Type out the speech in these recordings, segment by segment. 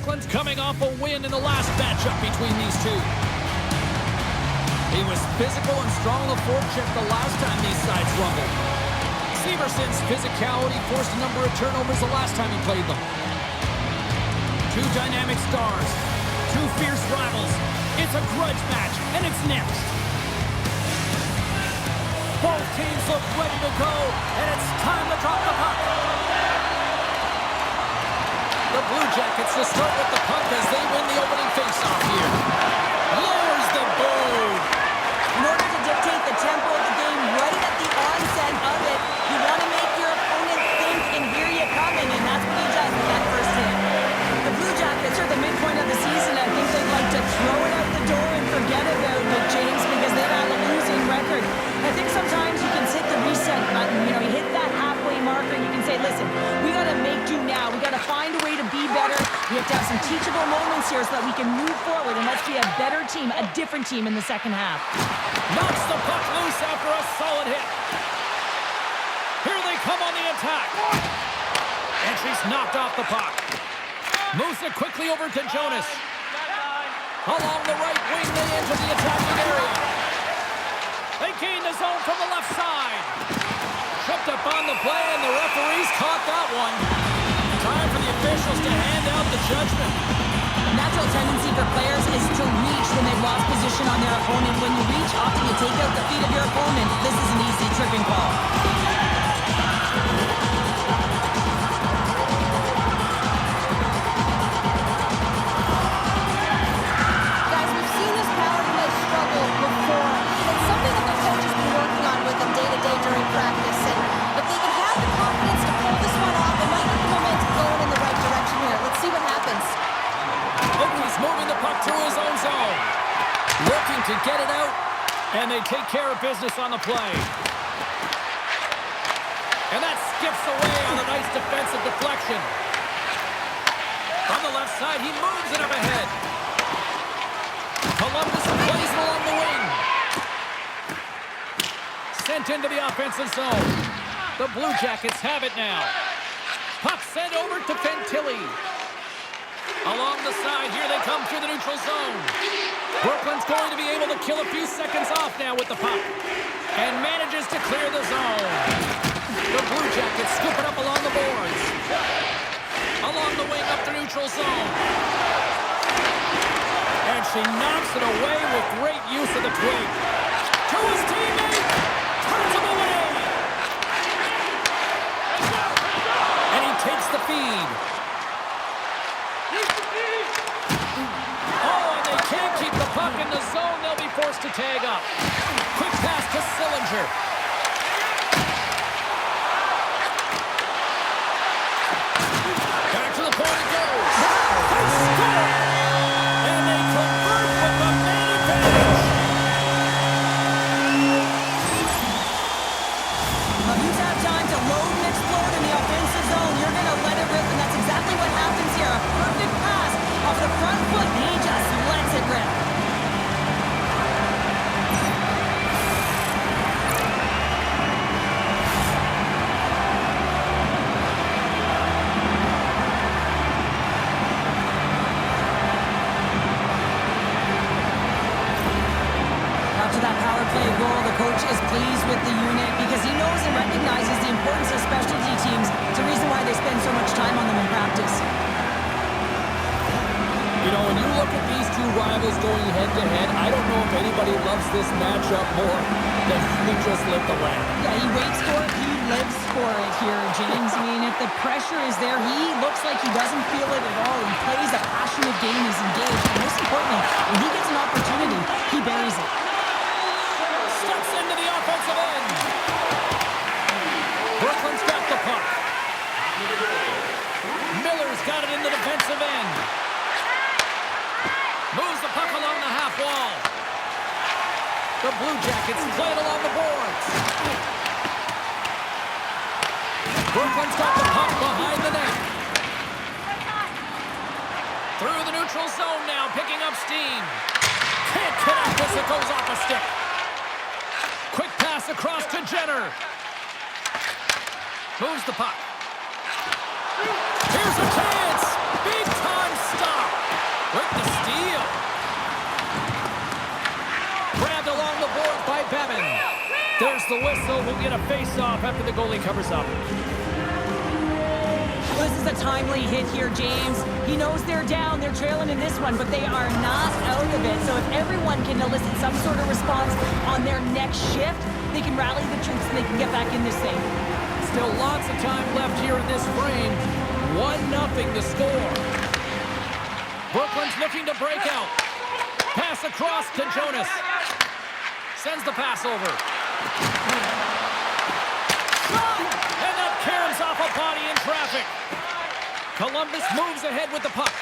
Brooklyn's coming off a win in the last matchup between these two. He was physical and strong on the forecheck the last time these sides rumbled. Severson's physicality forced a number of turnovers the last time he played them. Two dynamic stars, two fierce rivals. It's a grudge match, and it's next. Both teams look ready to go, and it's time to drop the puck. The Blue Jackets to start with the puck as they win the opening faceoff here. Lowers the board. In order to dictate the tempo of the game right at the onset of it, you want to make your opponent think and hear you coming, and that's what he does with that first hit. The Blue Jackets are the midpoint of the season. I think they'd like to throw it out the door and forget about it, James, because they have a losing record. I think sometimes you can hit the reset button. You know, you hit that halfway marker and you can say, listen, we got to make do now. We got to find a way to be better. We have to have some teachable moments here so that we can move forward and let's be a better team, a different team in the second half. Knocks the puck loose after a solid hit. Here they come on the attack. And she's knocked off the puck. Moves it quickly over to Jonas. Along the right wing, they enter the attacking area. They gain the zone from the left side. Tripped up on the play, and the referees caught that one. Time for the officials to hand out the judgment. A natural tendency for players is to reach when they've lost position on their opponent. When you reach, often you take out the feet of your opponent. This is an easy tripping call. Guys, we've seen this power play struggle before. It's something that the coach has been working on with them day to day during practice. And if they can have the confidence to pull this one off, it might get the momentum going in the right direction here. Let's see what happens. Oakley's moving the puck through his own zone. Looking to get it out, and they take care of business on the play. And that skips away on a nice defensive deflection. From the left side, he moves it up ahead. Columbus plays it along the wing. Sent into the offensive zone. The Blue Jackets have it now. Puck sent over to Fantilli. Along the side, here they come through the neutral zone. Brooklyn's going to be able to kill a few seconds off now with the puck. And manages to clear the zone. The Blue Jackets scoop it up along the boards. Along the wing up the neutral zone. And she knocks it away with great use of the twig. To his teammate. Turns him away. And he takes the feed. Oh, and they can't keep the puck in the zone. They'll be forced to tag up. Quick pass to Sillinger. Back to the point it goes. They score! And they convert with the man advantage. Well, you have time to load and explode in the offensive zone. You're going to let it rip, and that's exactly what happens here. A perfect pass off the front foot, and he just lets it rip. After that power play goal, the coach is pleased with the unit because he knows and recognizes the importance of specialty teams. It's a reason why they spend so much time on them in practice. You know, when you look at these two rivals going head-to-head, I don't know if anybody loves this matchup more than he just lit the lamp. Yeah, he waits for it. He lives for it here, James. I mean, if the pressure is there, he looks like he doesn't feel it at all. He plays a passionate game. He's engaged. And most importantly, when he gets an opportunity, he buries it. Steps into the offensive end. Brooklyn's got the puck. Miller's got it in the defensive end. Moves the puck along the half wall. The Blue Jackets play it along the boards. Brooklyn's got the puck behind the net. Through the neutral zone now, picking up steam. Can't connect as it goes off a stick. Quick pass across to Jenner. Moves the puck. Here's a chance. Big time stop. the whistle. We'll get a face-off after the goalie covers up. Well, this is a timely hit here, James. He knows they're down, they're trailing in this one, but they are not out of it. So if everyone can elicit some sort of response on their next shift, they can rally the troops and they can get back in this thing. Still lots of time left here in this frame. 1-0 the score. Brooklyn's looking to break out. Pass across to Jonas. Sends the pass over. And that caroms off a body in traffic. Columbus moves ahead with the puck.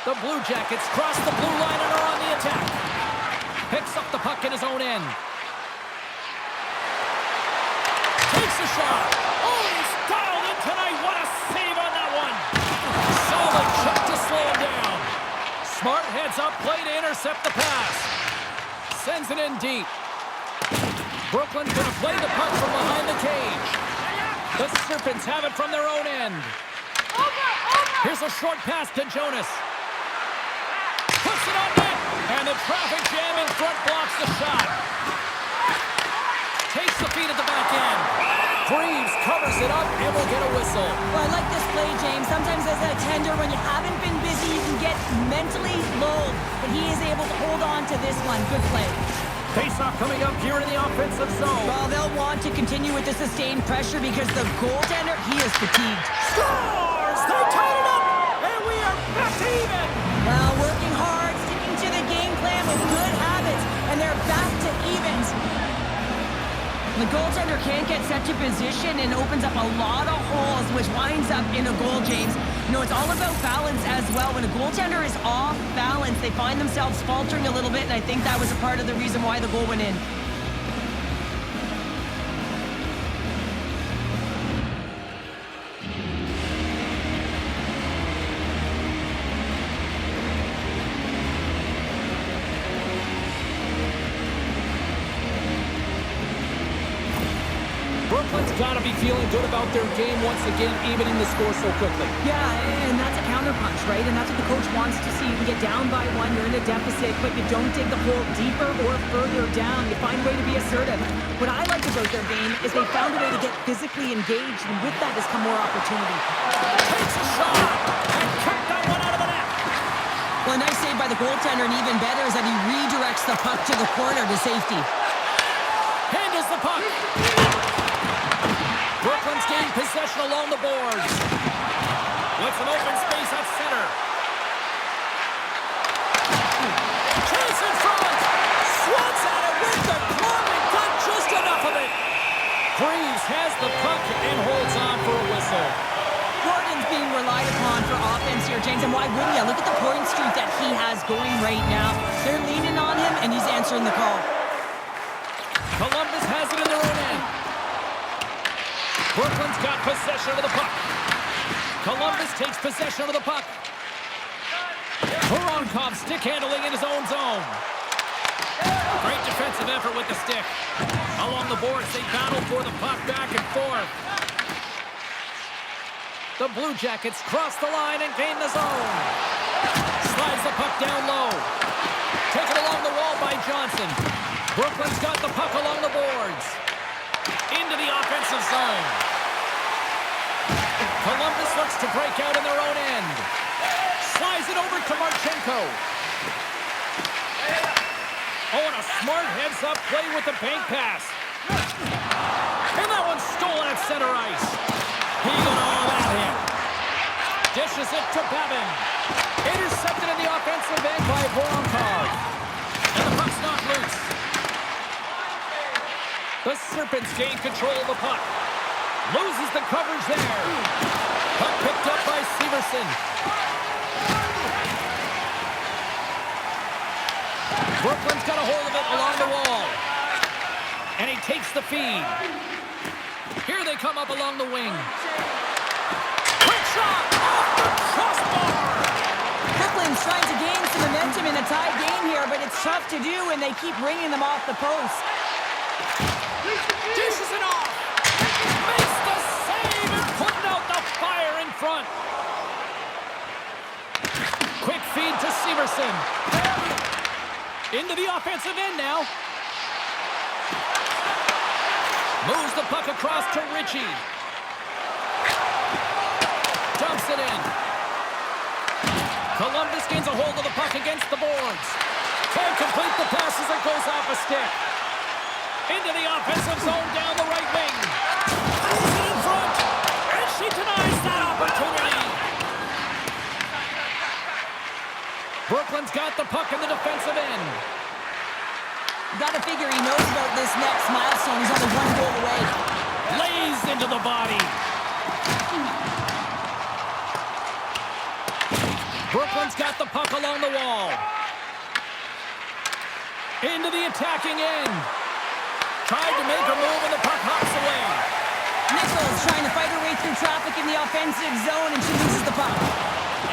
The Blue Jackets cross the blue line and are on the attack. Picks up the puck in his own end. Takes a shot. Oh, he's dialed in tonight. What a save on that one. Solid check to slow him down. Smart heads up play to intercept the pass. Sends it in deep. Brooklyn's going to play the puck from behind the cage. The Serpents have it from their own end. Here's a short pass to Jonas. Puts it on net. And the traffic jam in front blocks the shot. Takes the feed at the back end. Greaves covers it up and will get a whistle. Well, I like this play, James. Sometimes as a tender, when you haven't been busy, you can get mentally lulled. But he is able to hold on to this one. Good play. Face-off coming up here in the offensive zone. Well, they'll want to continue with the sustained pressure because the goaltender, he is fatigued. Scores! They tied it up! And we are back to even! Well, working hard, sticking to the game plan with good habits, and they're back to evens. The goaltender can't get set to position and opens up a lot of holes, which winds up in a goal, James. You know, it's all about balance as well. When a goaltender is off balance, they find themselves faltering a little bit, and I think that was a part of the reason why the goal went in. Brooklyn's got to be feeling good about their game once again, evening the score so quickly. Yeah, and that's a counterpunch, right? And that's what the coach wants to see. You can get down by one, you're in a deficit, but you don't dig the hole deeper or further down. You find a way to be assertive. What I like about their game is they found a way to get physically engaged, and with that has come more opportunity. Takes a shot and kicked that one out of the net. Well, a nice save by the goaltender, and even better is that he redirects the puck to the corner to safety. Handles the puck. Brooklyn's gained possession along the boards. With some open space at center. Chase in front. Swats at it with the glove and got just enough of it. Greaves has the puck and holds on for a whistle. Gordon's being relied upon for offense here, James, and why wouldn't you? Look at the point streak that he has going right now. They're leaning on him, and he's answering the call. Columbus has it in their own end. Brooklyn's got possession of the puck. Columbus takes possession of the puck. Voronkov stick handling in his own zone. Great defensive effort with the stick. Along the boards, they battle for the puck back and forth. The Blue Jackets cross the line and gain the zone. Slides the puck down low. Taken along the wall by Johnson. Brooklyn's got the puck along the boards. Into the offensive zone. Columbus looks to break out in their own end. Slides it over to Marchenko. Oh, and a smart heads-up play with the bank pass. And that one's stolen at center ice. He got all that hit. Dishes it to Babin. Intercepted in the offensive end by Voronkov. And the puck's not loose. The Serpents gain control of the puck. Loses the coverage there. Puck picked up by Severson. Brooklyn's got a hold of it along the wall. And he takes the feed. Here they come up along the wing. Quick shot off the crossbar. Brooklyn's trying to gain some momentum in a tied game here, but it's tough to do when they keep ringing them off the post. Dishes it off. Makes the save and putting out the fire in front. Quick feed to Severson. Into the offensive end now. Moves the puck across to Ritchie. Dumps it in. Columbus gains a hold of the puck against the boards. Can't complete the pass as it goes off a stick. Into the offensive zone down the right wing. Pulls it in front. And she denies that opportunity. Brooklyn's got the puck in the defensive end. You gotta figure he knows about this next milestone. He's only one goal away. Lays into the body. Brooklyn's got the puck along the wall. Into the attacking end. Tried to make a move and the puck hops away. Nichols trying to fight her way through traffic in the offensive zone, and she loses the puck.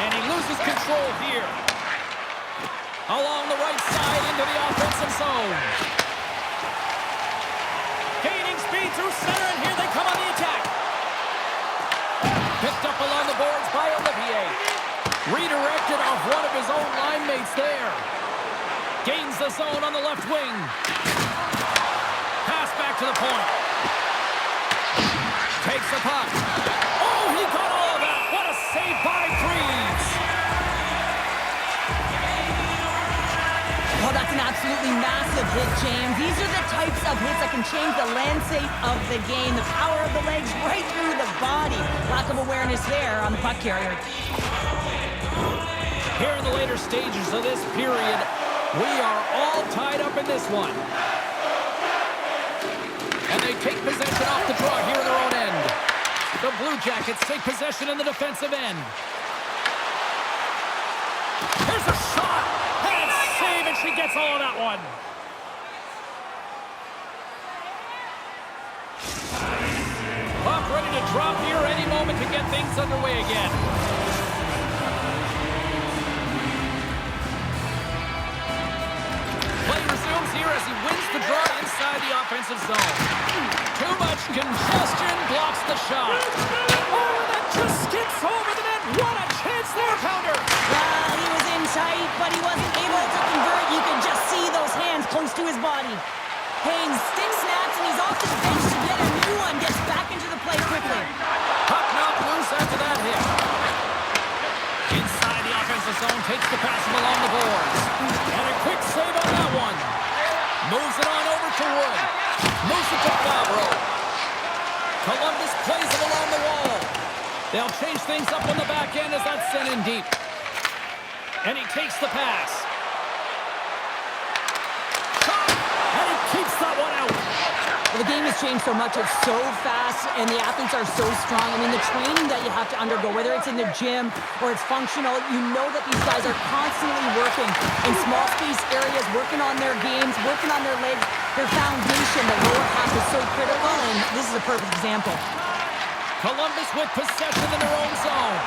And he loses control here. Along the right side into the offensive zone. Gaining speed through center, and here they come on the attack. Picked up along the boards by Olivier. Redirected off one of his own line mates there. Gains the zone on the left wing. Pass back to the point. Takes the puck. Oh, he got all of that. What a save by Freeze. Oh, that's an absolutely massive hit, James. These are the types of hits that can change the landscape of the game. The power of the legs right through the body. Lack of awareness there on the puck carrier. Here in the later stages of this period, we are all tied up in this one. And they take possession off the draw here in their own end. The Blue Jackets take possession in the defensive end. Here's a shot! And save, and she gets all of that one. Puck ready to drop here any moment to get things underway again. Play resumes here as he wins the draw inside the offensive zone. Too much congestion blocks the shot. Oh, that just skips over the net. What a chance there, Pounder. Well, he was in tight, but he wasn't able to convert. You can just see those hands close to his body. Haynes stick snaps, and he's off the bench to get a new one. Gets back into the play quickly. Puck knocked loose after that hit. Inside the offensive zone, takes the pass from along the boards. And a quick save on that one. Moves it on over to Wood. Moves it to Favreau. Columbus plays it along the wall. They'll change things up on the back end as that's sent in deep. And he takes the pass. Shot! And he keeps that one out. Well, the game has changed so much. It's so fast, and the athletes are so strong. I mean, the training that you have to undergo, whether it's in the gym or it's functional, you know that these guys are constantly working in small space areas, working on their games, working on their legs, their foundation. The lower half is so critical, and this is a perfect example. Columbus with possession in their own zone.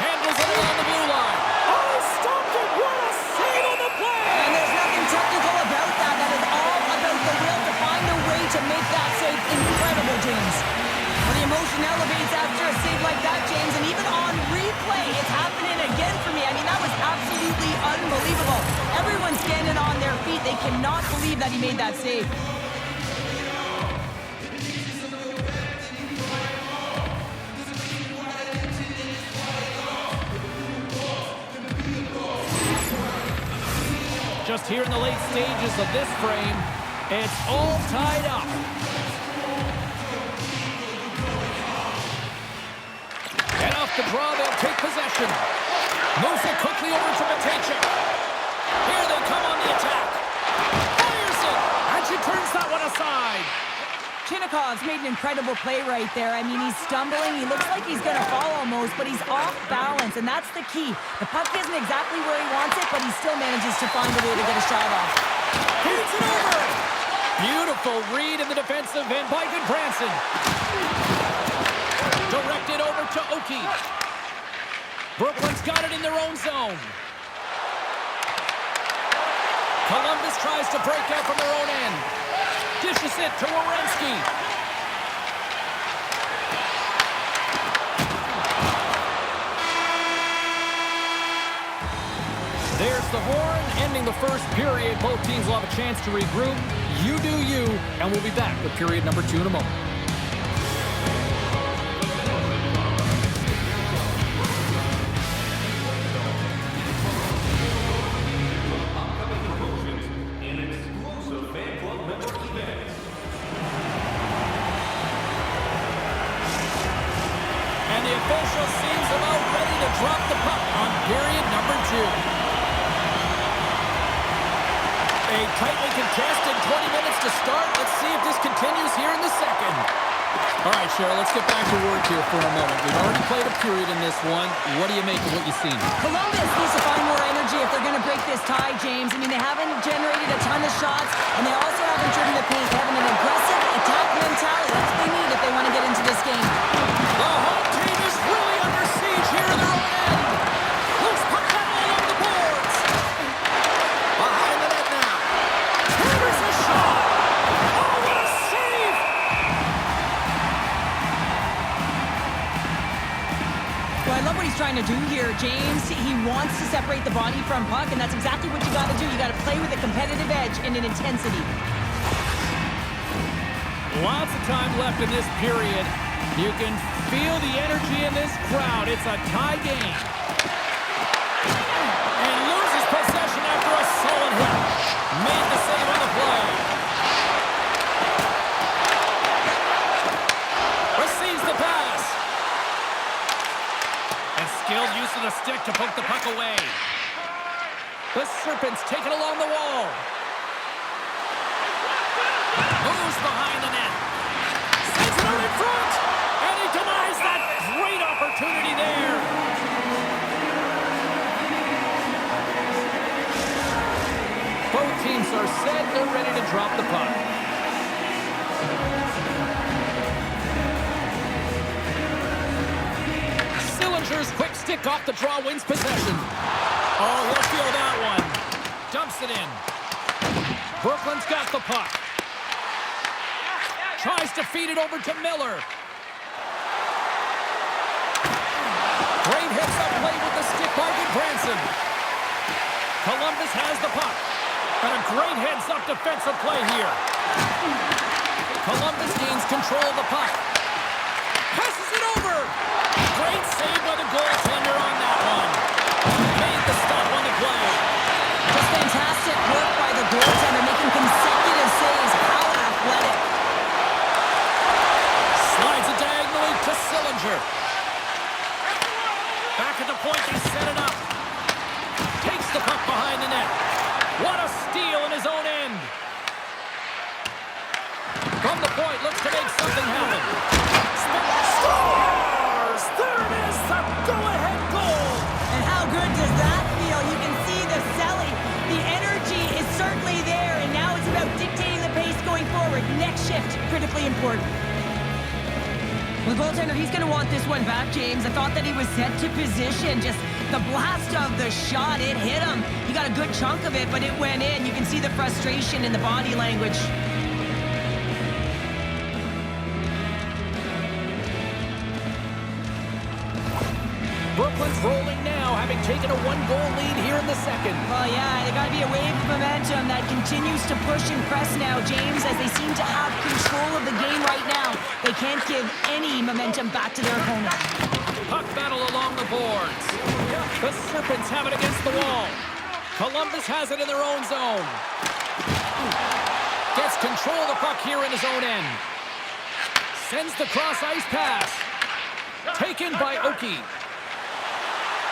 Handles it along the blue line. Oh, stopped it! What a save on the play! And there's nothing technical about that. That is all about the will to find a way to make that save incredible, James. Well, the emotion elevates after a save like that, James, and even on replay, it's happening again for me. I mean, that was absolutely unbelievable. Everyone's standing on their feet. They cannot believe that he made that save. Just here in the late stages of this frame, it's all tied up. And off the draw, they'll take possession. Moves it quickly over to Matejchuk. Here they come on the attack. Fires it, and she turns that one aside. Chinnikov's made an incredible play right there. I mean, he's stumbling. He looks like he's going to fall almost, but he's off balance, and that's the key. The puck isn't exactly where he wants it, but he still manages to find a way to get a shot off. Heats it over. Beautiful read in the defensive end by Goodbranson. Directed over to Oki. Brooklyn's got it in their own zone. Columbus tries to break out from their own end. Dishes it to Werenski. There's the horn, ending the the first period. Both teams will have a chance to regroup. You do you, and we'll be back with period number 2 in a moment. And the official seems about ready to drop the puck on period number 2. A tightly contested 20 minutes to start. Let's see if this continues here in the second. All right, Cheryl, let's get back to work here for a moment. We've already played a period in this one. What do you make of what you've seen? Columbus needs to find more energy if they're going to break this tie, James. I mean, they haven't generated a ton of shots, and they also haven't driven the pace. Having an aggressive attack mentality, that's what they need if they want to get into this game. The home team is really under siege here in their own end. Loose puck battle along the boards. Behind the net now. Here's a shot. Oh, what a save. Well, I love what he's trying to do here, James. He wants to separate the body from puck, and that's exactly what you got to do. You got to play with a competitive edge and an intensity. Lots of time left in this period. You can feel the energy in this crowd. It's a tie game. And loses possession after a solid hit. Made the save on the play. Receives the pass. And skilled use of the stick to poke the puck away. The Serpents take it along the wall. Moves behind the net. Sends it out in front. And he denies that great opportunity there. Both teams are set. They're ready to drop the puck. Sillinger's quick stick off the draw wins possession. Oh, he'll feel that one. Dumps it in. Brooklyn's got the puck. Tries to feed it over to Miller. Great hits up play with the stick by Branson. Columbus has the puck. And a great heads-up defensive play here. Columbus gains control of the puck. Passes it over. Great save by the goaltender on that one. Made the stop on the play. Just fantastic work by the goaltender, making consecutive saves. How athletic. Slides it diagonally to Sillinger. Back at the point, they set it up. Takes the puck behind the net. What a steal in his own end. From the point, looks to make something happen. Scores! There it is, the go-ahead goal. And how good does that feel? You can see the selling. The energy is certainly there, and now it's about dictating the pace going forward. Next shift, critically important. The goaltender, he's going to want this one back, James. I thought that he was set to position. Just the blast of the shot, it hit him. He got a good chunk of it, but it went in. You can see the frustration in the body language. Brooklyn's rolling now, having taken a one-goal lead here in the second. Well, yeah, there got to be a wave of momentum that continues to push and press now, James, as they seem to have control of the game right now. They can't give any momentum back to their opponent. Puck battle along the boards. The Serpents have it against the wall. Columbus has it in their own zone. Gets control of the puck here in his own end. Sends the cross-ice pass. Taken by Oki.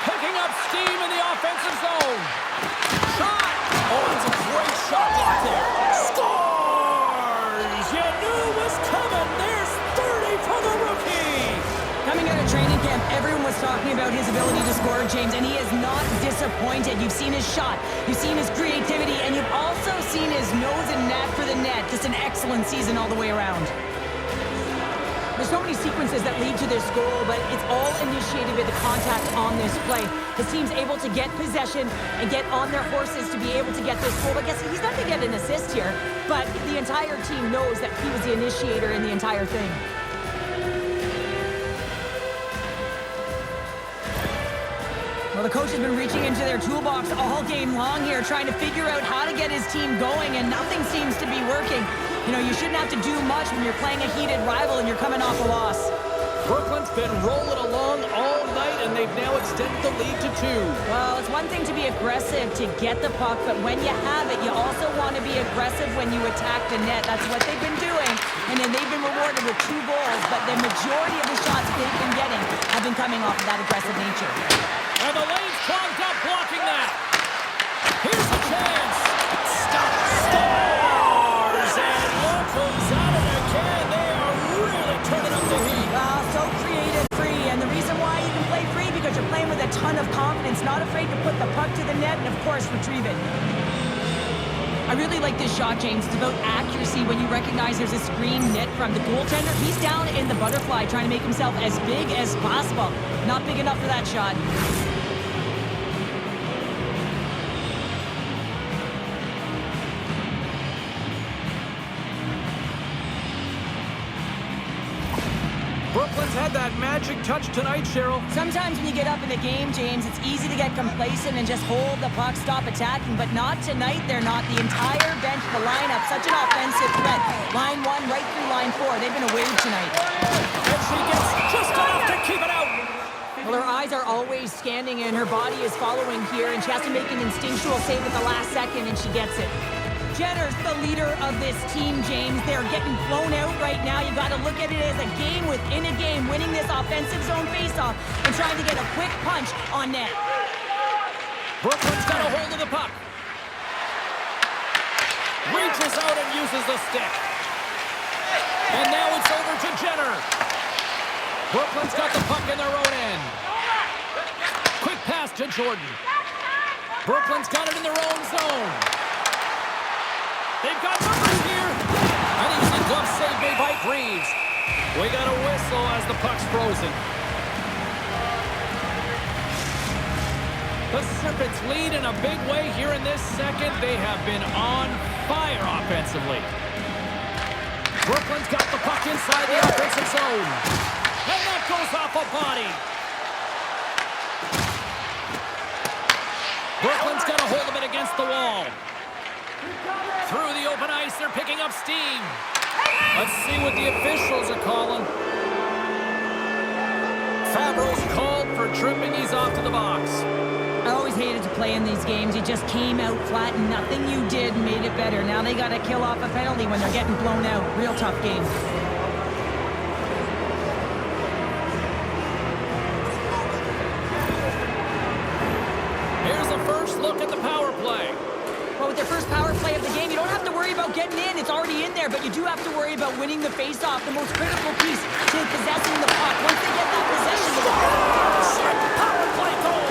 Picking up steam in the offensive zone. Shot! Oh, it's a great shot right there. Scores! You knew it was coming. There's 30 for the rookie. Coming out of training camp, everyone was talking about his ability to score, James, and he is not disappointed. You've seen his shot, you've seen his creativity, and you've also seen his nose and knack for the net. Just an excellent season all the way around. There's so many sequences that lead to this goal, but it's all initiated with the contact on this play. His team's able to get possession and get on their horses to be able to get this goal. I guess he's not going to get an assist here, but the entire team knows that he was the initiator in the entire thing. Well, The coach has been reaching into their toolbox all game long here, trying to figure out how to get his team going, and nothing seems to be working. You know, you shouldn't have to do much when you're playing a heated rival and you're coming off a loss. Brooklyn's been rolling along all night, and they've now extended the lead to 2. Well, it's one thing to be aggressive to get the puck, but when you have it, you also want to be aggressive when you attack the net. That's what they've been doing, and then they've been rewarded with 2 goals, but the majority of the shots they've been getting have been coming off of that aggressive nature. And the lane's clogged up, blocking that. Here's a chance. Stars! And look who's out of their can. They are really turning up the heat. So creative, free, and the reason why you can play free because you're playing with a ton of confidence, not afraid to put the puck to the net and, of course, retrieve it. I really like this shot, James. It's about accuracy when you recognize there's a screen net from the goaltender. He's down in the butterfly trying to make himself as big as possible. Not big enough for that shot. Brooklyn's had that magic touch tonight, Cheryl. Sometimes when you get up in the game, James, it's easy to get complacent and just hold the puck, stop attacking, but not tonight. They're not. The entire bench, the lineup, such an offensive threat. Line 1 right through line 4. They've been a wave tonight. And she gets just enough to keep it out. Well, her eyes are always scanning and her body is following here, and she has to make an instinctual save at the last second, and she gets it. Jenner's the leader of this team, James. They're getting blown out right now. You got to look at it as a game within a game, winning this offensive zone faceoff and trying to get a quick punch on net. Brooklyn's got a hold of the puck. Reaches out and uses the stick. And now it's over to Jenner. Brooklyn's got the puck in their own end. Quick pass to Jordan. Brooklyn's got it in their own zone. They've got numbers here. An easy glove save made by Reeves. We got a whistle as the puck's frozen. The Serpents lead in a big way here in this second. They have been on fire offensively. Brooklyn's got the puck inside the offensive zone. And that goes off a body. Brooklyn's got a hold of it against the wall. Through the open ice, they're picking up steam. Let's see what the officials are calling. Fabro's called for tripping. He's off to the box. I always hated to play in these games. You just came out flat and nothing you did made it better. Now they got to kill off a penalty when they're getting blown out. Real tough game. Here's the first look at the power play. Well, with their first power play of the game, you don't have to worry about getting in. It's already in there, but you do have to worry about winning the face-off, the most critical piece to possessing the puck. Once they get that possession, Power play goal!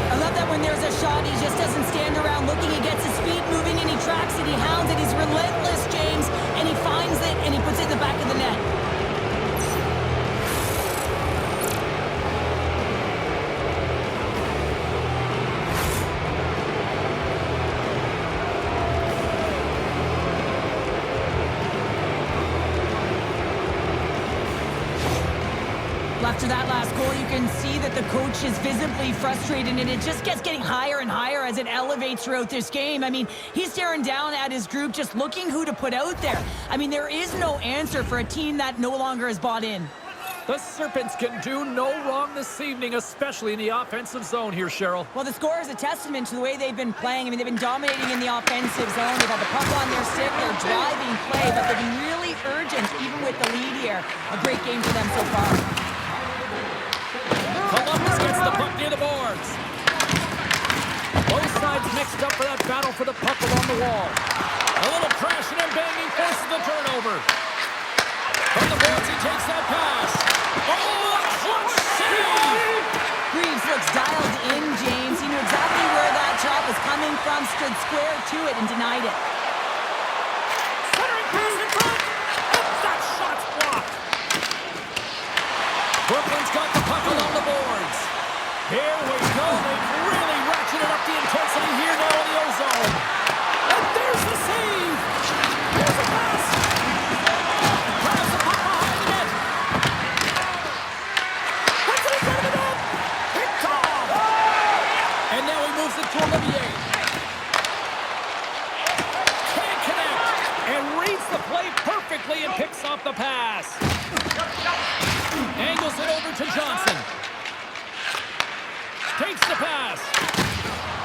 I love that when there's a shot, he just doesn't stand around looking. He gets his feet moving, and he tracks it, he hounds it. He's relentless, James, and he finds it, and he puts it in the back of the net. After that last goal, you can see that the coach is visibly frustrated, and it just gets getting higher and higher as it elevates throughout this game. I mean, he's staring down at his group, just looking who to put out there. I mean, there is no answer for a team that no longer is bought in. The Serpents can do no wrong this evening, especially in the offensive zone here, Cheryl. Well, the score is a testament to the way they've been playing. I mean, they've been dominating in the offensive zone. They've had the puck on their stick. They're driving play, but they've been really urgent, even with the lead here. A great game for them so far. Columbus gets the puck near the boards. Both sides mixed up for that battle for the puck along the wall. A little crashing and banging forces the turnover. From the boards, he takes that pass. Oh, a clutch save! Reeves looks dialed in, James. He knew exactly where that shot was coming from, stood square to it, and denied it. Centering pass in front, and that shot's blocked. Brooklyn's got the puck along the boards. Here we go. They've really ratcheted up the intensity here now in the ozone. And there's the save. Here's the pass. And now he moves it to Olivier. Can't connect. And reads the play perfectly and picks off the pass. Angles it over to Johnson. Takes the pass.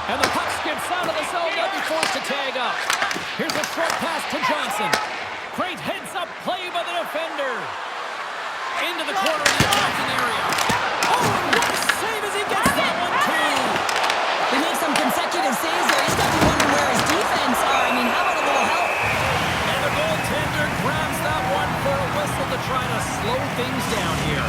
And the puck skips out of the zone. They'll be forced to tag up. Here's a short pass to Johnson. Great heads-up play by the defender. Into the corner of the attacking area. Oh, and what a save as he gets that one, too. He makes some consecutive saves there. He's got to be wondering where his defense are. I mean, how about a little help? And the goaltender grabs that one for a whistle to try to slow things down here.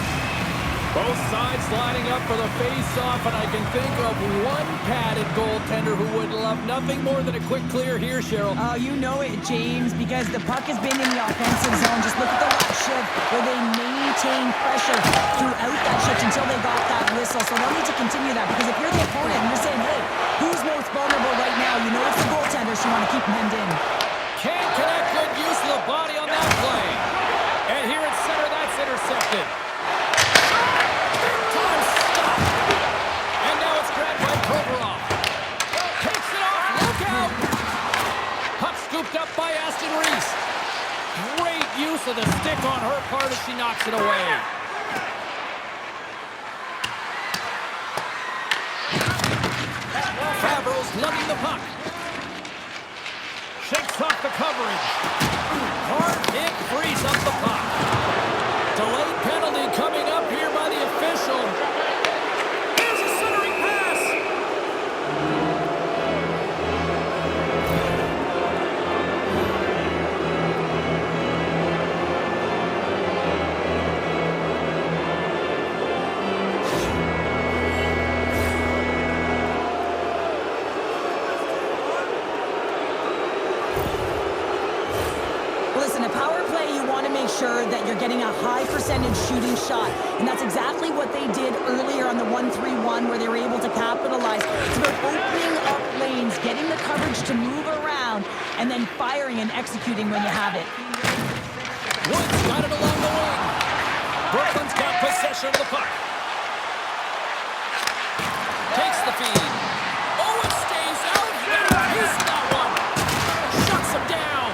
Both sides lining up for the face-off, and I can think of one padded goaltender who would love nothing more than a quick clear here, Cheryl. Oh, you know it, James, because the puck has been in the offensive zone. Just look at the last shift where they maintain pressure throughout that shift until they got that whistle. So they'll need to continue that, because if you're the opponent and you're saying, hey, who's most vulnerable right now? You know it's the goaltender, so you want to keep him hemmed in. Can't connect, good use of the body on that play. And here at center, that's intercepted. Up by Aston Reese. Great use of the stick on her part as she knocks it away. Favreau's lugging the puck. Shakes off the coverage. Hard hit frees up the puck. Delayed penalty coming up here by the official. There's a centering pass. Sure that you're getting a high percentage shooting shot, and that's exactly what they did earlier on the 1-3-1 where they were able to capitalize. It's about opening up lanes, getting the coverage to move around, and then firing and executing when you have it. Woods got it along the wing. Brooklyn's got possession of the puck. Takes the feed. Oh, it stays out. He's that one. Shuts him down.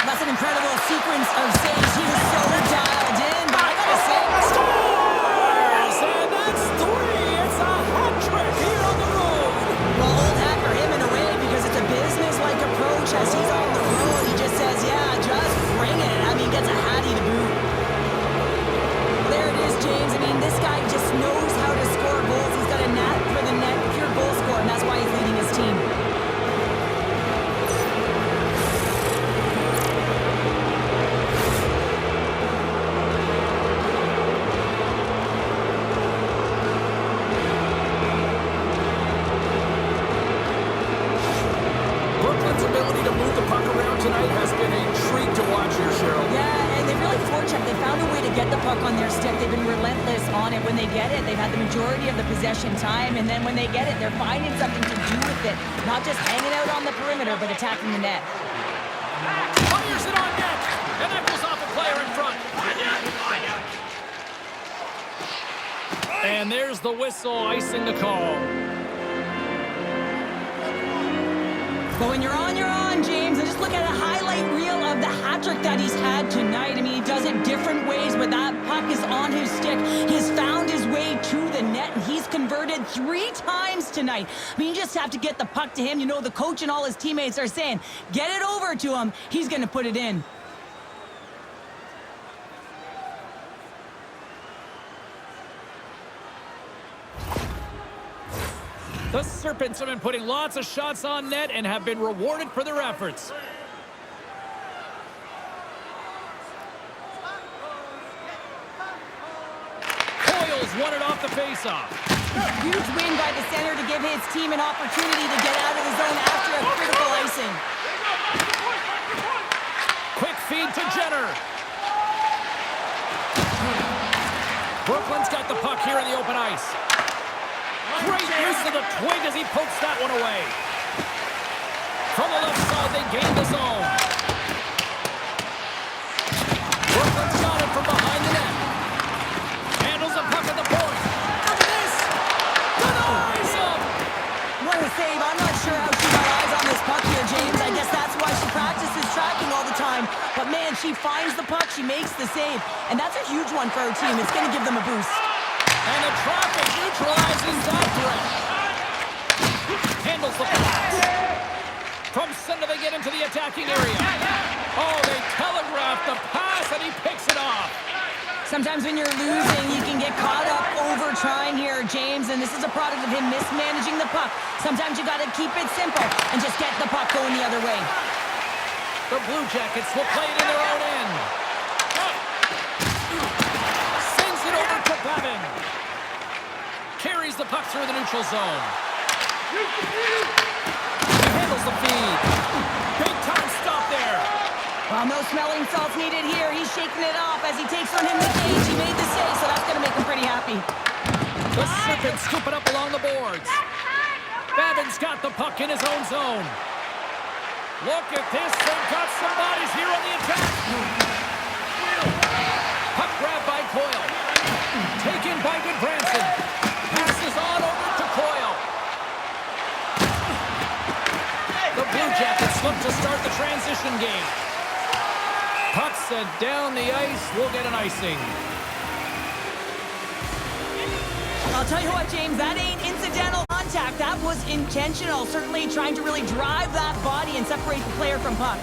That's an incredible sequence of saves. He was so dialed in, but I gotta say, scores! And that's 3. It's a hat trick here on the road. Well, old hat for him in a way, because it's a business-like approach. As he's on the road, he just says, yeah, just bring it. I mean, gets a hattie to boot. There it is, James. I mean, this guy just knows how to score goals. He's got a knack for the net, pure goal scorer, and that's why he's leading his team. Tonight has been a treat to watch here, Cheryl. Yeah, and they really forechecked. They found a way to get the puck on their stick. They've been relentless on it. When they get it, they've had the majority of the possession time, and then when they get it, they're finding something to do with it. Not just hanging out on the perimeter, but attacking the net. Fires it on net, and that goes off a player in front. And there's the whistle icing the call. But when you're on, James, and just look at a highlight reel of the hat trick that he's had tonight. I mean, he does it different ways, but that puck is on his stick. He's found his way to the net, and he's converted 3 times tonight. I mean, you just have to get the puck to him. You know, the coach and all his teammates are saying, get it over to him. He's going to put it in. The Serpents have been putting lots of shots on net and have been rewarded for their efforts. Coyle's won it off the faceoff. Huge win by the center to give his team an opportunity to get out of the zone after a critical icing. Quick feed to Jenner. Brooklyn's got the puck here in the open ice. Great use of the twig as he pokes that one away. From the left side, they gain the zone. Brooklyn's got it from behind the net. Handles the puck at the point. Look at this! Denies him! the save. I'm not sure how she got eyes on this puck here, James. I guess that's why she practices tracking all the time. But man, she finds the puck, she makes the save. And that's a huge one for her team. It's going to give them a boost. And the traffic neutralizes that threat. Handles the pass. From center, they get into the attacking area. Oh, they telegraph the pass, and he picks it off. Sometimes when you're losing, you can get caught up over trying here, James, and this is a product of him mismanaging the puck. Sometimes you got to keep it simple and just get the puck going the other way. The Blue Jackets will play it in their own end. Sends it over to Babin. Carries the puck through the neutral zone. He handles the feed. Big time stop there. Well, no smelling salts needed here. He's shaking it off as he takes on him the cage. He made the save, so that's going to make him pretty happy. The Serpents scoop it up along the boards. Babin's got the puck in his own zone. Look at this. They've got some bodies here on the attack. Puck grab by Coyle. Taken by Goodbranson. Passes on over to Coyle. The Blue Jackets look to start the transition game. Puck sent down the ice. We'll get an icing. I'll tell you what, James, that ain't incidental contact. That was intentional. Certainly trying to really drive that body and separate the player from puck.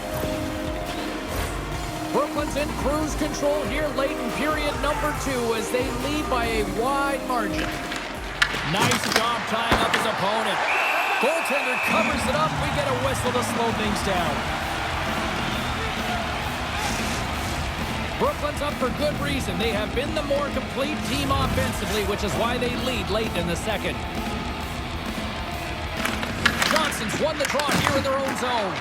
Brooklyn's in cruise control here late in period number 2 as they lead by a wide margin. Nice job tying up his opponent. Goaltender covers it up. We get a whistle to slow things down. Brooklyn's up for good reason. They have been the more complete team offensively, which is why they lead late in the second. Johnson's won the draw here in their own zone.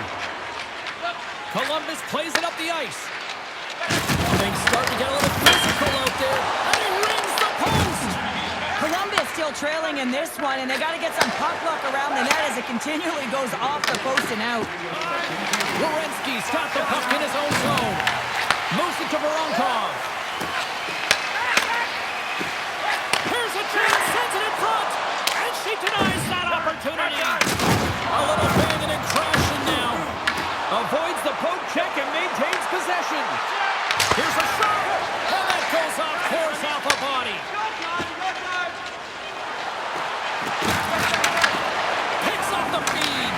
Columbus plays it up the ice. Things start to get a little physical out there, and he rings the post! Columbus still trailing in this one, and they got to get some puck luck around the net as it continually goes off the post and out. Werenski's got the puck in his own zone. Moves it to Voronkov. Here's a chance, sends it in front, and she denies that opportunity. A little banging and crashing now. Avoids the poke check and maintains possession. Here's a shot, and that goes off course off a body. Picks up the feed.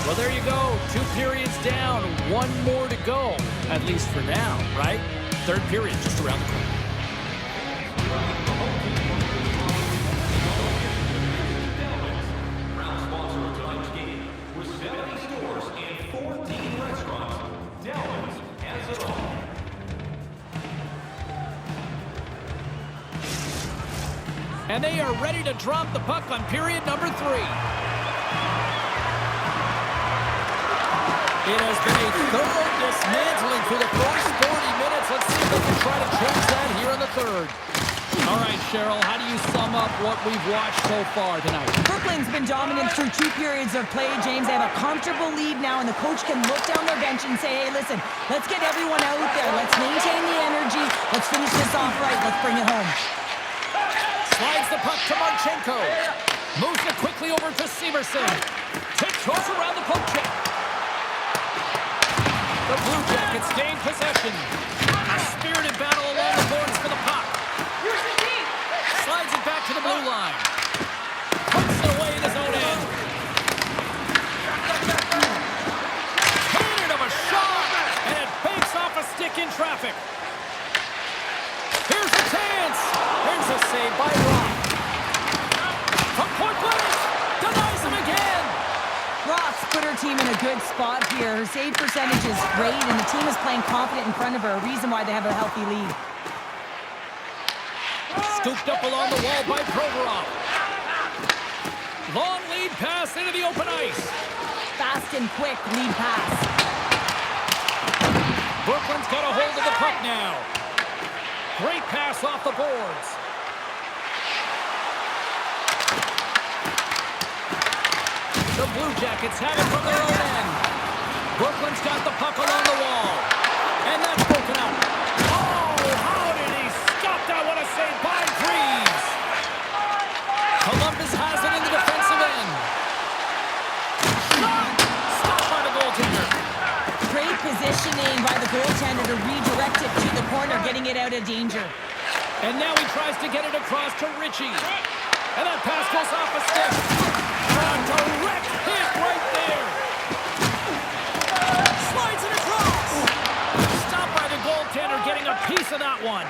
Well, there you go. 2 periods down, 1 more to go. At least for now, right? Third period just around the corner. Proud sponsor of tonight's game with 70 stores and 14 restaurants. Delvin's has it all. And they are ready to drop the puck on period number 3. It has been a thorough dismantling for the first 40 minutes. Let's see if they can try to change that here in the third. All right, Cheryl, how do you sum up what we've watched so far tonight? Brooklyn's been dominant through 2 periods of play, James. They have a comfortable lead now, and the coach can look down their bench and say, hey, listen, let's get everyone out there. Let's maintain the energy. Let's finish this off right. Let's bring it home. Slides the puck to Marchenko. Moves it quickly over to Severson. Tiptoes around the poke check. The Blue Jackets gain possession. A spirited battle along the boards for the puck. Slides it back to the blue line. Puts it away in his own end. Cannon of a shot, and it banks off a stick in traffic. Here's a chance. Here's a save by Rock. From point blank, denies him again. Ross put her team in a good spot here. Her save percentage is great, and the team is playing confident in front of her, a reason why they have a healthy lead. Scooped up along the wall by Provorov. Long lead pass into the open ice. Fast and quick lead pass. Brooklyn's got a hold of the puck now. Great pass off the boards. The Blue Jackets have it from their own end. Brooklyn's got the puck along the wall. And that's broken up. Oh, how did he stop that? What a save by Freeze. goaltender to redirect it to the corner, getting it out of danger. And now he tries to get it across to Richie. And that pass goes off a stick. A direct hit right there. Slides it across. Stopped by the goaltender, getting a piece of that one.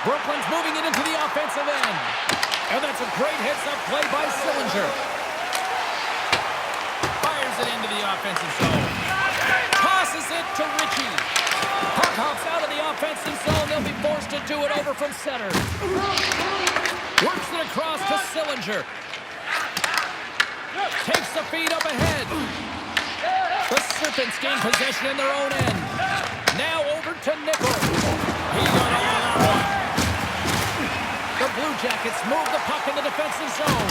Brooklyn's moving it into the offensive end. And that's a great heads-up play by Sillinger. Fires it into the offensive zone. Tosses it to Richie. Puck hops out of the offensive zone. They'll be forced to do it over from center. Works it across to Sillinger. Takes the feed up ahead. The Serpents gain possession in their own end. Now over to Nickel. He got all of that one. The Blue Jackets move the puck in the defensive zone.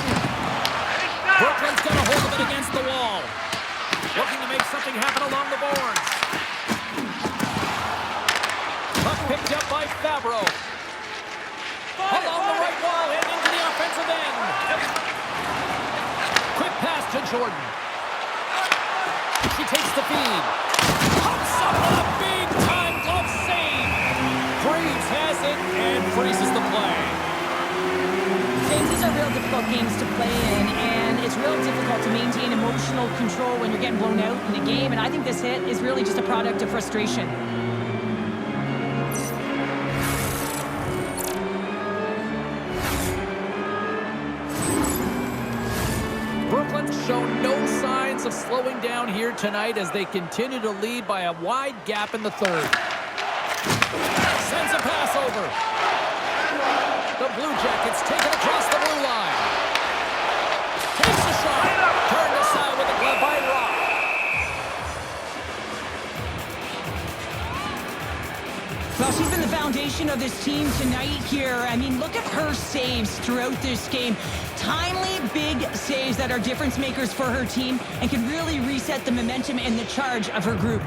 Brooklyn's got a hold of it against the wall. Looking to make something happen along the boards. Puck picked up by Fabro. Along the right wall and into the offensive end. Quick pass to Jordan. She takes the feed. Pops up with a big-time glove save. Freeze has it and freezes the play. James, these are real difficult games to play in, and it's real difficult to maintain emotional control when you're getting blown out in a game, and I think this hit is really just a product of frustration. Brooklyn's shown no signs of slowing down here tonight as they continue to lead by a wide gap in the third. Sends a pass over. The Blue Jackets take it across the blue line. Takes a shot. Turned aside with a glove by Rock. Well, she's been the foundation of this team tonight here. I mean, look at her saves throughout this game. Timely, big saves that are difference makers for her team and can really reset the momentum and the charge of her group.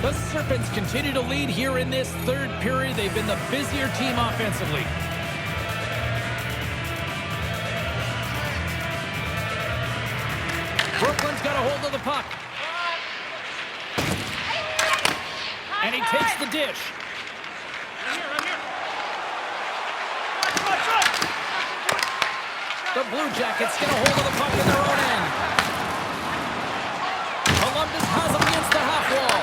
The Serpents continue to lead here in this third period. They've been the busier team offensively. Brooklyn's got a hold of the puck. And he takes the dish. The Blue Jackets get a hold of the puck in their own end. Columbus has him against the half wall.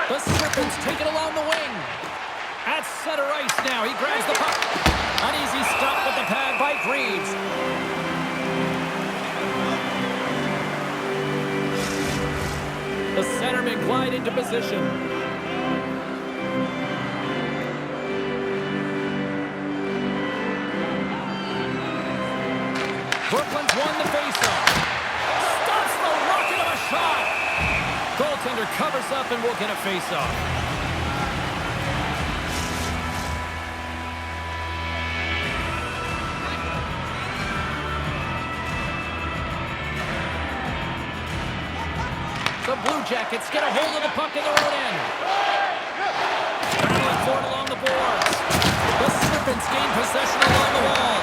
The Serpents take it along the wing. At center ice now, he grabs the puck. An easy stop with the pad by Greaves. The centermen glide into position. Brooklyn's won the faceoff. Stops the rocket of a shot. Goaltender covers up and will get a faceoff. The Blue Jackets get a hold of the puck in their own end. Battling for it along the boards. The Serpents gain possession along the wall.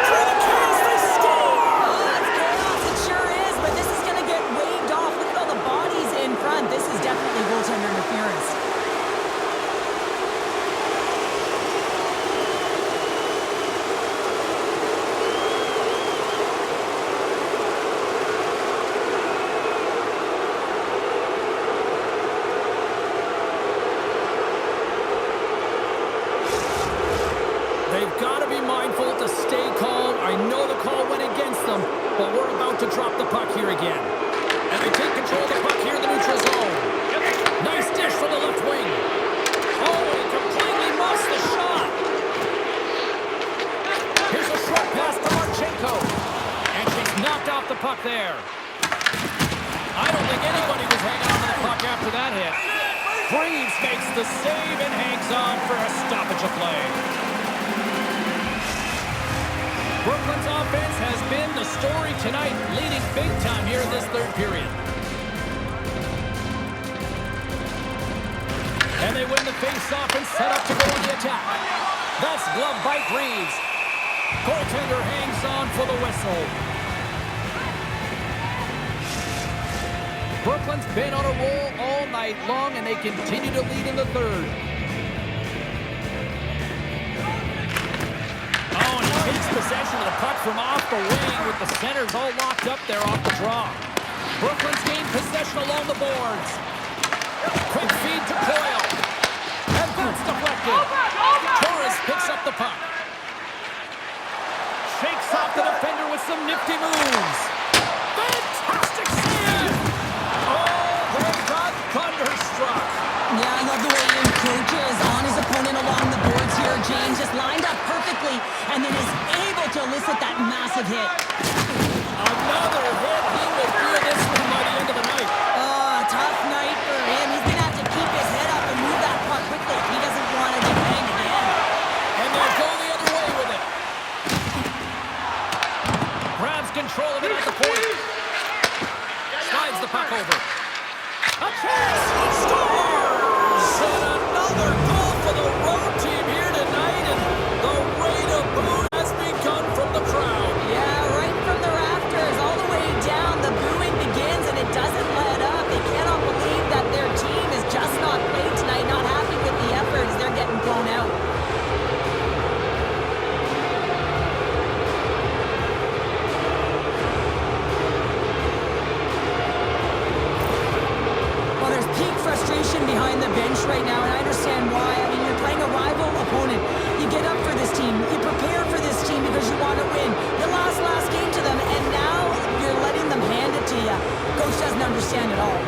For the Kings, they score! Oh, that's chaos. It sure is, but this is going to get waved off. Look at all the bodies in front. This is definitely goaltender interference. They've got to be mindful to stay calm. I know the call went against them, but we're about to drop the puck here again. And they take control of the puck here in the neutral zone. Nice dish from the left wing. Oh, he completely muffs the shot. Here's a short pass to Marchenko. And she's knocked off the puck there. I don't think anybody was hanging on to the puck after that hit. Greaves makes the save and hangs on for a stoppage of play. Brooklyn's offense has been the story tonight, leading big time here in this third period. And they win the face-off and set up to go on the attack. That's glove by Reeves. Goaltender hangs on for the whistle. Brooklyn's been on a roll all night long, and they continue to lead in the third. Oh, and he takes possession of the puck from off the wing with the centers all locked up there off the draw. Brooklyn's gained possession along the boards. Quick feed to Coyle. And that's deflected. Torres picks up the puck. Shakes off the defender with some nifty moves. Fantastic save! Oh, they got thunderstruck. Yeah, I love the way he encroaches on his opponent along the boards here. James just lined up perfectly and then is able to elicit that massive hit. Another hit. He will feel this one by the end of the night. Oh, tough night for him. He's going to have to keep his head up and move that puck quickly if he doesn't want to get banged again. And they'll go the other way with it. Grabs control of it at the point. Slides the puck over. A chance! Scores! And another goal for the road team here tonight. And the rate of boo has begun from the crowd. Yeah, right from the rafters all the way down. The booing begins and it doesn't let up. They cannot believe that their team is just not played tonight, not happy with the effort as they're getting blown out. Well, there's peak frustration behind the bench right now, and I understand why. I mean, you're playing a rival opponent. You get up for this team. You prepare for this team because you want to win. You lost last game to them, and now you're letting them hand it to you. Coach doesn't understand at all.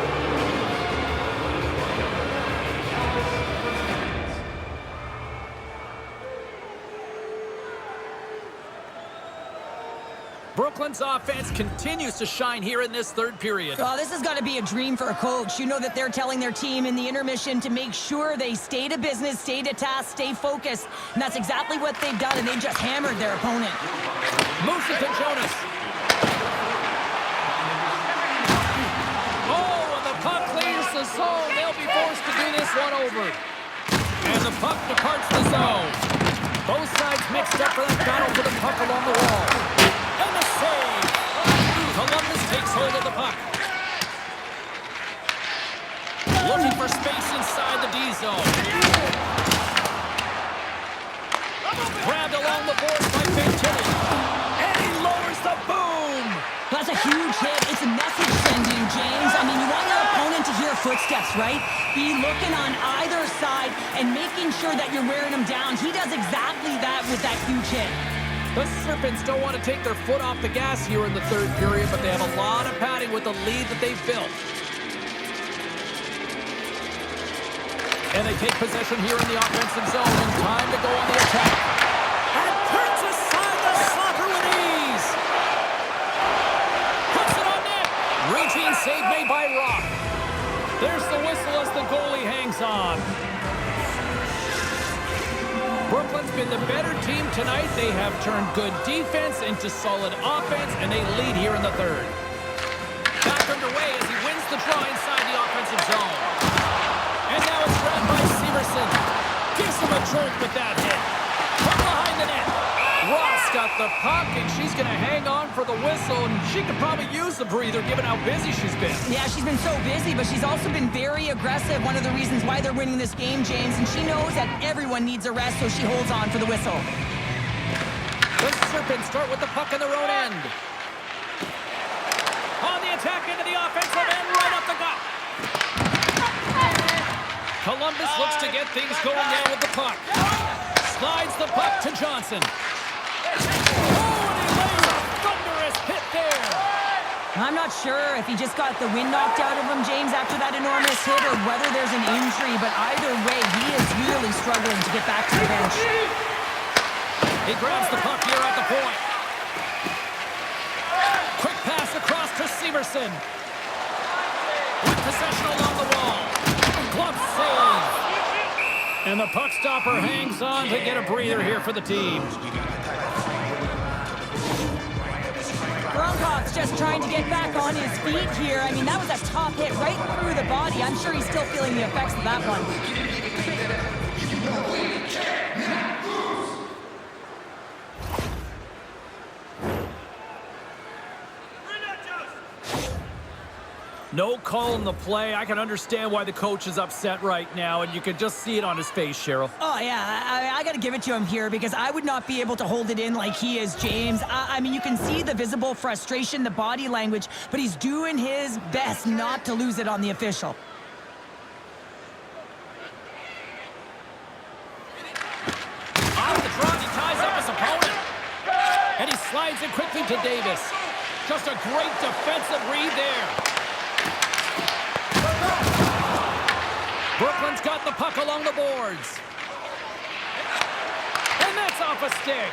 Brooklyn's offense continues to shine here in this third period. Oh, this has got to be a dream for a coach. You know that they're telling their team in the intermission to make sure they stay to business, stay to task, stay focused. And that's exactly what they've done, and they just hammered their opponent. Moves it to Jonas. Oh, and the puck clears the zone. They'll be forced to do this one over. And the puck departs the zone. Both sides mixed up for that battle for the puck along the wall. And the save. Columbus takes hold of the puck. Looking for space inside the D zone. Grabbed along the boards by Fantilli. And he lowers the boom. That's a huge hit. It's a message sending, James. I mean, you want your opponent to hear footsteps, right? Be looking on either side and making sure that you're wearing them down. He does exactly that with that huge hit. The Serpents don't want to take their foot off the gas here in the third period, but they have a lot of padding with the lead that they've built. And they take possession here in the offensive zone, and time to go on the attack. And turns aside the slapper with ease. Puts it on net. Routine save made by Rock. There's the whistle as the goalie hangs on. Brooklyn's been the better team tonight. They have turned good defense into solid offense, and they lead here in the third. Back underway as he wins the draw inside the offensive zone. And now it's grabbed by Severson. Gives him a jolt with that hit. From behind the net. Ross got the puck, and she's going to hang on for the whistle, and she could probably use a breather given how busy she's been. Yeah, she's been so busy, but she's also been very aggressive. One of the reasons why they're winning this game, James, and she knows that everyone needs a rest, so she holds on for the whistle. The Serpents start with the puck in their own end. On the attack into the offensive end, right up the gut. Columbus looks to get things going now with the puck. Slides the puck to Johnson. Oh, and he lays a thunderous hit there. I'm not sure if he just got the wind knocked out of him, James, after that enormous hit, or whether there's an injury, but either way, he is really struggling to get back to the bench. He grabs the puck here at the point. Quick pass across to Severson. With possession along the wall. Glove save. And the puck stopper hangs on to get a breather here for the team. Gronkow's just trying to get back on his feet here. I mean, that was a top hit right through the body. I'm sure he's still feeling the effects of that one. No call in the play. I can understand why the coach is upset right now, and you can just see it on his face, Cheryl. Oh, yeah, I got to give it to him here because I would not be able to hold it in like he is, James. I mean, you can see the visible frustration, the body language, but he's doing his best not to lose it on the official. Off the drop, he ties up his opponent. And he slides it quickly to Davis. Just a great defensive read there. Brooklyn's got the puck along the boards. And that's off a stick.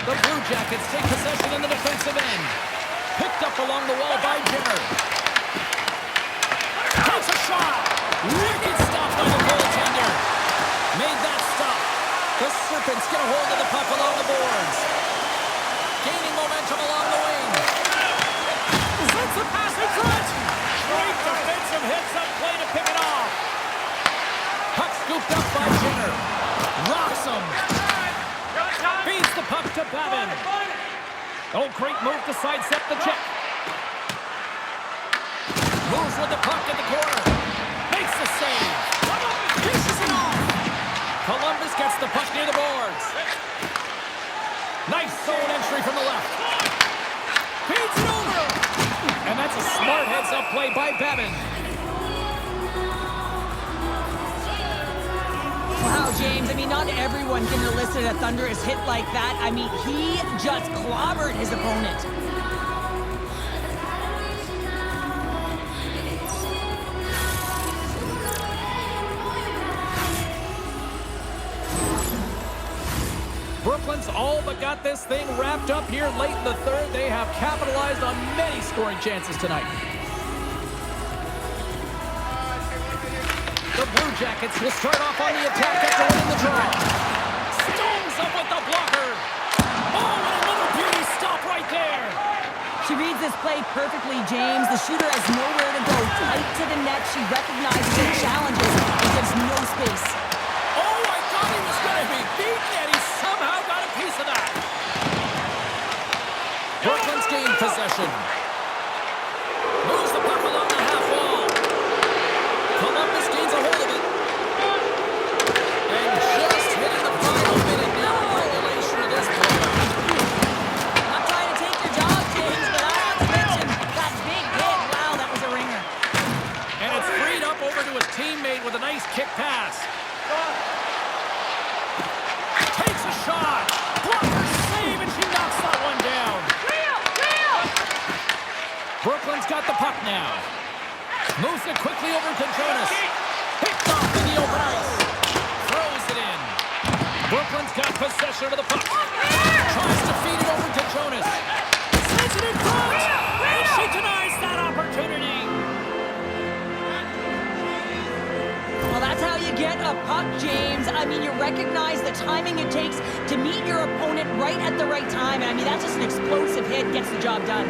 The Blue Jackets take possession in the defensive end. Picked up along the wall by Jenner. Takes a shot. Wicked stop by the goaltender. Made that stop. The Serpents get a hold of the puck along the boards. Gaining momentum along the wing. Sends the pass in front. Great defensive hits up play to pick it off. Puck scooped up by Jenner. Rocks him. Feeds the puck to Babin. Oh, great move to sidestep the check. Moves with the puck in the corner. Makes the save. Dishes it off. Columbus gets the puck near the boards. Nice zone entry from the left. Feeds it over. And that's a smart heads-up play by Babin. Wow, James, I mean, not everyone can elicit a thunderous hit like that. I mean, he just clobbered his opponent. Brooklyn's all but got this thing wrapped up here late in the third. They have capitalized on many scoring chances tonight. The Blue Jackets will start off on the attack after winning the draw. Stones up with the blocker. Oh, and another beauty stop right there. She reads this play perfectly, James. The shooter has nowhere to go. Tight to the net. She recognizes the challenges and gives no space. Oh, I thought he was going to be beaten, and he somehow got a piece of that. Brooklyn's gained possession. Moves the puck along the half wall. Columbus gains a hold of it. And just hitting the final minute now. Violation of this play. I'm trying to take your job, James, but I have to mention that big hit. Wow, that was a ringer. And it's freed up over to his teammate with a nice kick pass. Takes a shot. Blocker save, and she knocks that one down. Brooklyn's got the puck now. Moves it quickly over to Jonas. Picked off in the open ice. Throws it in. Brooklyn's got possession of the puck. Tries to feed it over to Jonas. Sends it in front. And she denies that opportunity. Well, that's how you get a puck, James. I mean, you recognize the timing it takes to meet your opponent right at the right time. And I mean, that's just an explosive hit, gets the job done.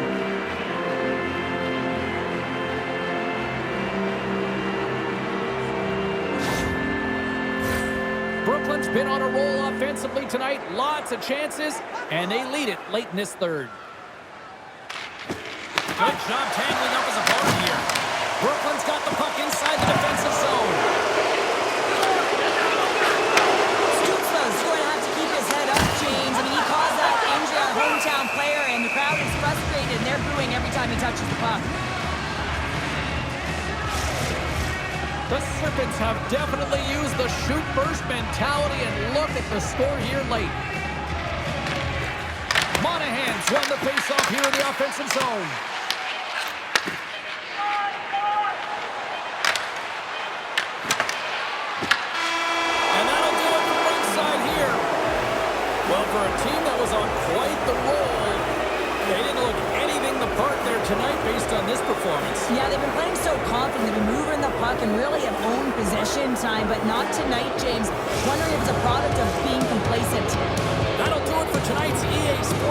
Brooklyn's been on a roll offensively tonight. Lots of chances, and they lead it late in this third. Good job tangling up his opponent here. Brooklyn's got the puck inside the defensive zone. Stutzla's going to have to keep his head up, James. I mean, he caused that injury, our hometown player, and the crowd is frustrated, and they're booing every time he touches the puck. The Serpents have definitely used the shoot-first mentality, and look at the score here late. Monahan's won the face-off here in the offensive zone. And that'll do it from ringside here. Well, for a team that was on quite the roll, they didn't look anything the part there tonight based on this performance. Yeah, they've been playing so confident. They've been moving the puck and really have owned possession time, but not tonight, James. Wondering if it's a product of being complacent. That'll do it for tonight's EA Sports